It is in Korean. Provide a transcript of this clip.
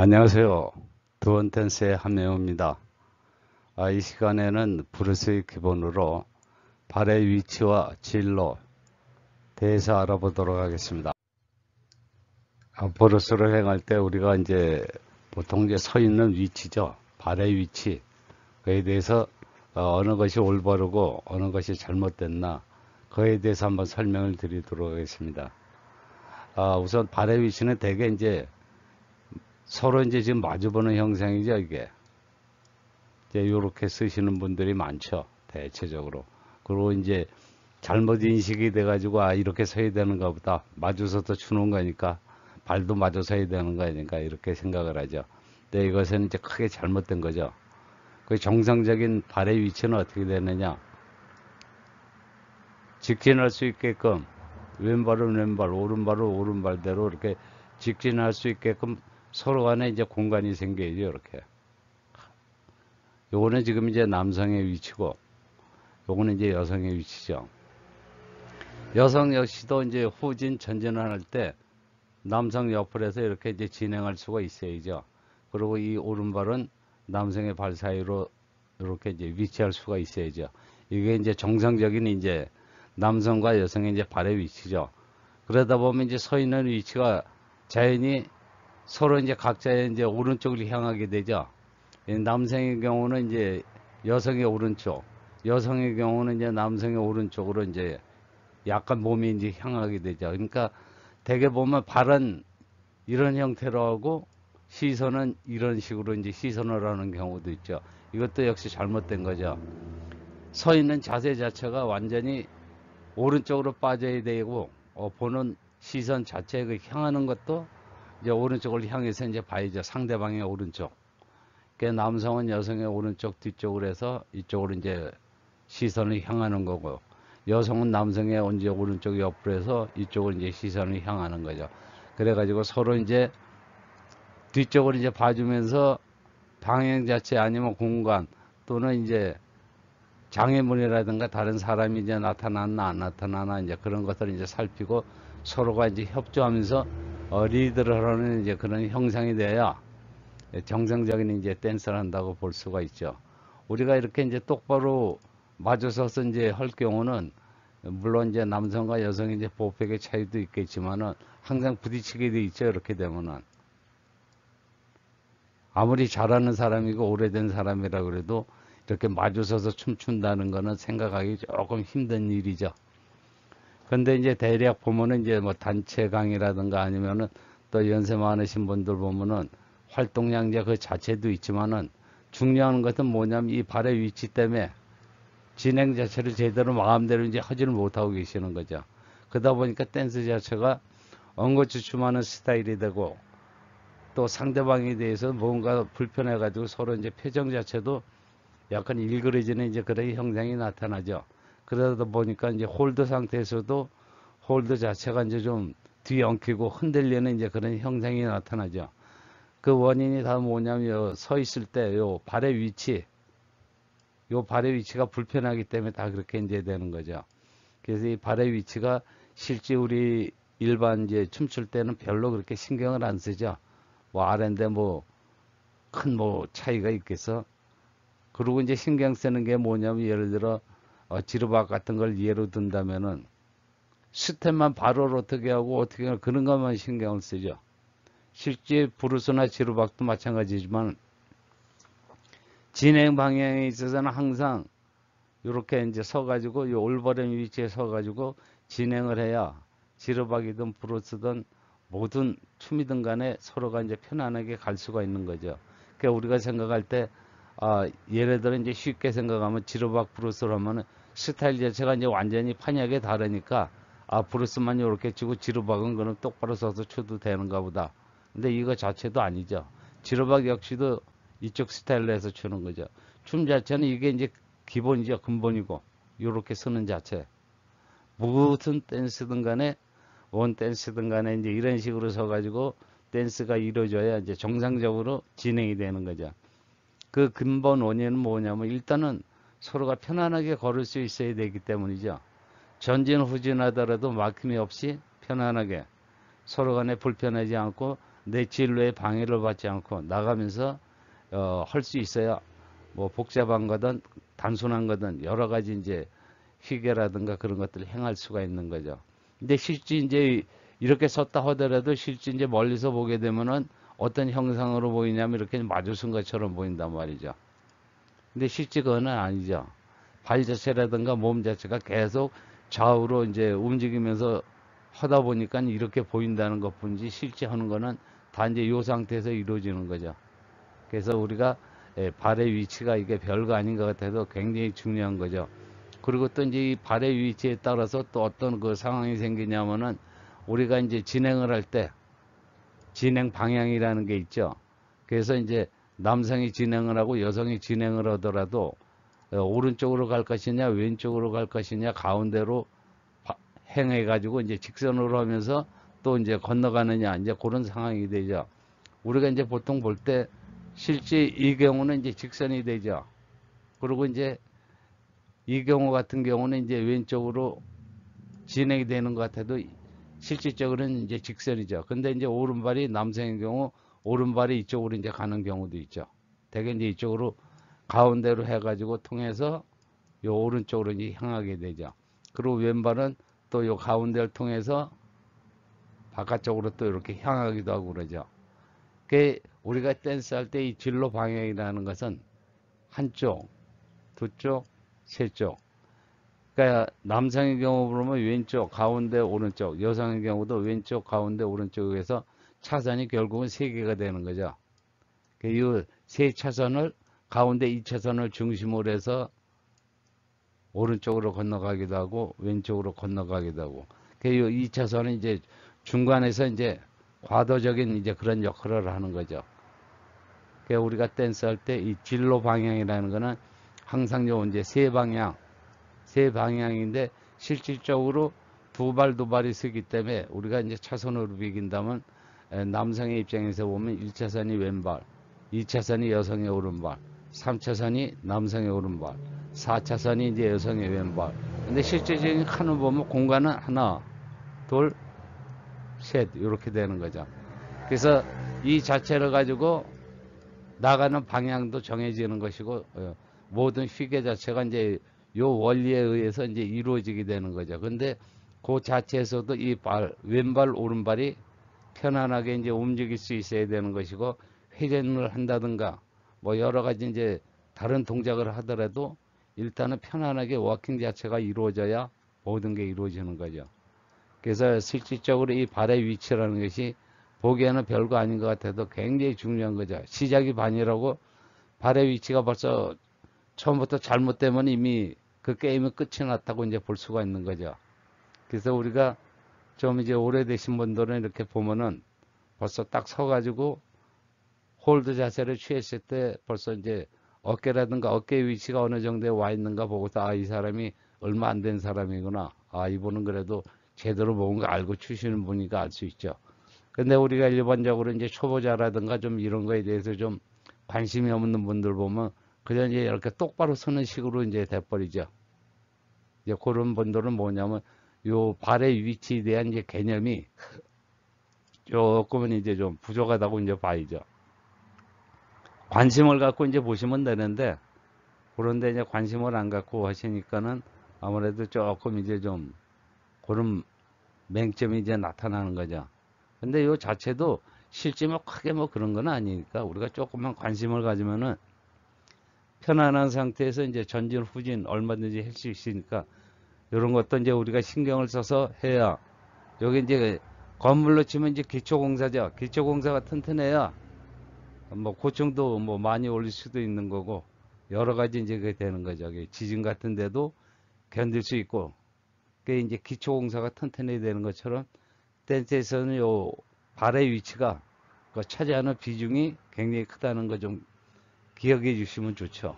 안녕하세요. 두원댄스의 한명호입니다. 이 시간에는 브루스의 기본으로 발의 위치와 진로 대해서 알아보도록 하겠습니다. 브루스를 행할 때 우리가 이제 보통 이제 서 있는 위치죠. 발의 위치. 그에 대해서 어느 것이 올바르고 어느 것이 잘못됐나 그에 대해서 한번 설명을 드리도록 하겠습니다. 우선 발의 위치는 대개 이제 서로 이제 지금 마주보는 형상이죠, 이게. 이제 이렇게 쓰시는 분들이 많죠, 대체적으로. 그리고 이제 잘못 인식이 돼가지고 이렇게 서야 되는가 보다, 마주서서 추는 거니까 발도 마주 서야 되는 거니까 이렇게 생각을 하죠. 근데 이것은 이제 크게 잘못된 거죠. 그 정상적인 발의 위치는 어떻게 되느냐, 직진할 수 있게끔 왼발은 왼발, 오른발은 오른발대로 이렇게 직진할 수 있게끔 서로 간에 이제 공간이 생겨야죠, 이렇게. 요거는 지금 이제 남성의 위치고, 요거는 이제 여성의 위치죠. 여성 역시도 이제 후진, 전진을 할 때 남성 옆을 해서 이렇게 이제 진행할 수가 있어야죠. 그리고 이 오른발은 남성의 발 사이로 이렇게 이제 위치할 수가 있어야죠. 이게 이제 정상적인 이제 남성과 여성의 이제 발의 위치죠. 그러다 보면 이제 서 있는 위치가 자연히 서로 이제 각자의 이제 오른쪽을 향하게 되죠. 남성의 경우는 이제 여성의 오른쪽, 여성의 경우는 이제 남성의 오른쪽으로 이제 약간 몸이 이제 향하게 되죠. 그러니까 대개 보면 발은 이런 형태로 하고 시선은 이런 식으로 이제 시선을 하는 경우도 있죠. 이것도 역시 잘못된 거죠. 서 있는 자세 자체가 완전히 오른쪽으로 빠져야 되고, 보는 시선 자체가 향하는 것도 이제 오른쪽을 향해서 이제 봐야죠. 상대방의 오른쪽. 그러니까 남성은 여성의 오른쪽 뒤쪽으로 해서 이쪽으로 이제 시선을 향하는 거고, 여성은 남성의 이제 오른쪽 옆으로 해서 이쪽으로 이제 시선을 향하는 거죠. 그래가지고 서로 이제 뒤쪽으로 이제 봐주면서 방향 자체 아니면 공간 또는 이제 장애물이라든가 다른 사람이 이제 나타났나 안 나타나나 이제 그런 것들을 이제 살피고 서로가 이제 협조하면서 리드를 하는 이제 그런 형상이 돼야 정상적인 이제 댄스를 한다고 볼 수가 있죠. 우리가 이렇게 이제 똑바로 맞아서서 이제 할 경우는 물론 이제 남성과 여성의 이제 보폭의 차이도 있겠지만은 항상 부딪히게 돼 있죠. 이렇게 되면은 아무리 잘하는 사람이고 오래된 사람이라 그래도 이렇게 마주서서 춤춘다는 거는 생각하기 조금 힘든 일이죠. 근데 이제 대략 보면은 이제 뭐 단체 강의라든가 아니면은 또 연세 많으신 분들 보면은 활동량 이제 그 자체도 있지만은 중요한 것은 뭐냐면 이 발의 위치 때문에 진행 자체를 제대로 마음대로 이제 하지를 못하고 계시는 거죠. 그러다 보니까 댄스 자체가 엉거주춤하는 스타일이 되고 또 상대방에 대해서 뭔가 불편해가지고 서로 이제 표정 자체도 약간 일그러지는 이제 그런 형상이 나타나죠. 그러다 보니까 이제 홀드 상태에서도 홀드 자체가 이제 좀 뒤엉키고 흔들리는 이제 그런 형상이 나타나죠. 그 원인이 다 뭐냐면 서 있을 때 요 발의 위치, 요 발의 위치가 불편하기 때문에 다 그렇게 이제 되는 거죠. 그래서 이 발의 위치가 실제 우리 일반 이제 춤출 때는 별로 그렇게 신경을 안 쓰죠. 뭐 아래인데 뭐 큰 뭐 차이가 있겠어. 그리고 이제 신경 쓰는 게 뭐냐면 예를 들어 지르박 같은 걸 예로 든다면은 스텝만 바로 어떻게 하고 어떻게 하고 그런 것만 신경을 쓰죠. 실제 브루스나 지르박도 마찬가지지만 진행 방향에 있어서는 항상 이렇게 이제 서가지고 이 올바른 위치에 서가지고 진행을 해야 지르박이든 브루스든 모든 춤이든 간에 서로가 이제 편안하게 갈 수가 있는 거죠. 그러니까 우리가 생각할 때 예를 들어 이제 쉽게 생각하면 지르박 브루스를 하면은 스타일 자체가 이제 완전히 판약에 다르니까 브루스만 이렇게 치고 지르박은 그럼 똑바로 서서 춰도 되는가 보다. 근데 이거 자체도 아니죠. 지르박 역시도 이쪽 스타일로 해서 추는 거죠. 춤 자체는 이게 이제 기본이죠. 근본이고 이렇게 서는 자체. 무슨 댄스든 간에 원 댄스든 간에 이제 이런 식으로 서가지고 댄스가 이루어져야 이제 정상적으로 진행이 되는 거죠. 그 근본 원인은 뭐냐면 일단은 서로가 편안하게 걸을 수 있어야 되기 때문이죠. 전진 후진 하더라도 막힘이 없이 편안하게 서로 간에 불편하지 않고 내 진로에 방해를 받지 않고 나가면서 할 수 있어야 뭐 복잡한 거든 단순한 거든 여러 가지 이제 희계라든가 그런 것들을 행할 수가 있는 거죠. 근데 실제 이제 이렇게 섰다 하더라도 실제 이제 멀리서 보게 되면은 어떤 형상으로 보이냐면 이렇게 마주선 것처럼 보인단 말이죠. 근데 실제 그거는 아니죠. 발 자체라든가 몸 자체가 계속 좌우로 이제 움직이면서 하다 보니까 이렇게 보인다는 것 뿐이지 실제 하는 거는 다 이제 이 상태에서 이루어지는 거죠. 그래서 우리가 발의 위치가 이게 별거 아닌 것 같아도 굉장히 중요한 거죠. 그리고 또 이제 이 발의 위치에 따라서 또 어떤 그 상황이 생기냐면은 우리가 이제 진행을 할 때 진행 방향이라는 게 있죠. 그래서 이제 남성이 진행을 하고 여성이 진행을 하더라도 오른쪽으로 갈 것이냐 왼쪽으로 갈 것이냐 가운데로 행해 가지고 이제 직선으로 하면서 또 이제 건너가느냐 이제 그런 상황이 되죠. 우리가 이제 보통 볼 때 실제 이 경우는 이제 직선이 되죠. 그리고 이제 이 경우 같은 경우는 이제 왼쪽으로 진행이 되는 것 같아도 실질적으로는 이제 직선이죠. 근데 이제 오른발이 남성의 경우 오른발이 이쪽으로 이제 가는 경우도 있죠. 대개 이제 이쪽으로 가운데로 해가지고 통해서 요 오른쪽으로 이제 향하게 되죠. 그리고 왼발은 또 요 가운데를 통해서 바깥쪽으로 또 이렇게 향하기도 하고 그러죠. 그 우리가 댄스 할 때 이 진로 방향이라는 것은 한쪽, 두 쪽, 세 쪽. 그러니까 남성의 경우 보면 왼쪽, 가운데, 오른쪽, 여성의 경우도 왼쪽, 가운데, 오른쪽에서 차선이 결국은 세 개가 되는 거죠. 이 세 차선을 가운데 2차선을 중심으로 해서 오른쪽으로 건너가기도 하고 왼쪽으로 건너가기도 하고 이 2차선은 이제 중간에서 이제 과도적인 이제 그런 역할을 하는 거죠. 그러니까 우리가 댄스 할 때 이 진로 방향이라는 거는 항상 요 이제 세 방향인데 실질적으로 두 발 두 발이 서기 때문에 우리가 이제 차선으로 비긴다면 남성의 입장에서 보면 1차선이 왼발, 2차선이 여성의 오른발, 3차선이 남성의 오른발, 4차선이 이제 여성의 왼발. 근데 실제적인 칸을 보면 공간은 하나, 둘, 셋 이렇게 되는 거죠. 그래서 이 자체를 가지고 나가는 방향도 정해지는 것이고 모든 휘게 자체가 이제 요 원리에 의해서 이제 이루어지게 되는 거죠. 근데 그 자체에서도 이 왼발, 오른발이 편안하게 이제 움직일 수 있어야 되는 것이고 회전을 한다든가 뭐 여러 가지 이제 다른 동작을 하더라도 일단은 편안하게 워킹 자체가 이루어져야 모든 게 이루어지는 거죠. 그래서 실질적으로 이 발의 위치라는 것이 보기에는 별거 아닌 것 같아도 굉장히 중요한 거죠. 시작이 반이라고 발의 위치가 벌써 처음부터 잘못되면 이미 그 게임은 끝이 났다고 이제 볼 수가 있는 거죠. 그래서 우리가 좀 이제 오래되신 분들은 이렇게 보면은 벌써 딱 서가지고 홀드 자세를 취했을 때 벌써 이제 어깨라든가 어깨 위치가 어느 정도에 와 있는가 보고서 아, 이 사람이 얼마 안 된 사람이구나. 아, 이분은 그래도 제대로 뭔가 알고 추시는 분이니까 알 수 있죠. 근데 우리가 일반적으로 이제 초보자라든가 좀 이런 거에 대해서 좀 관심이 없는 분들 보면 그냥 이제 이렇게 똑바로 서는 식으로 이제 돼버리죠. 이제 그런 분들은 뭐냐면 요 발의 위치에 대한 이제 개념이 조금은 이제 좀 부족하다고 이제 봐야죠. 관심을 갖고 이제 보시면 되는데 그런데 이제 관심을 안 갖고 하시니까는 아무래도 조금 이제 좀 그런 맹점이 이제 나타나는 거죠. 근데 요 자체도 실제 뭐 크게 뭐 그런 건 아니니까 우리가 조금만 관심을 가지면은 편안한 상태에서 이제 전진 후진 얼마든지 할 수 있으니까 이런 것도 이제 우리가 신경을 써서 해야 여기 이제 건물로 치면 이제 기초공사죠. 기초공사가 튼튼해야 뭐 고층도 뭐 많이 올릴 수도 있는 거고 여러 가지 이제 그게 되는 거죠. 지진 같은 데도 견딜 수 있고 그게 이제 기초공사가 튼튼해야 되는 것처럼 댄스에서는 요 발의 위치가 그 차지하는 비중이 굉장히 크다는 거 좀 기억해 주시면 좋죠.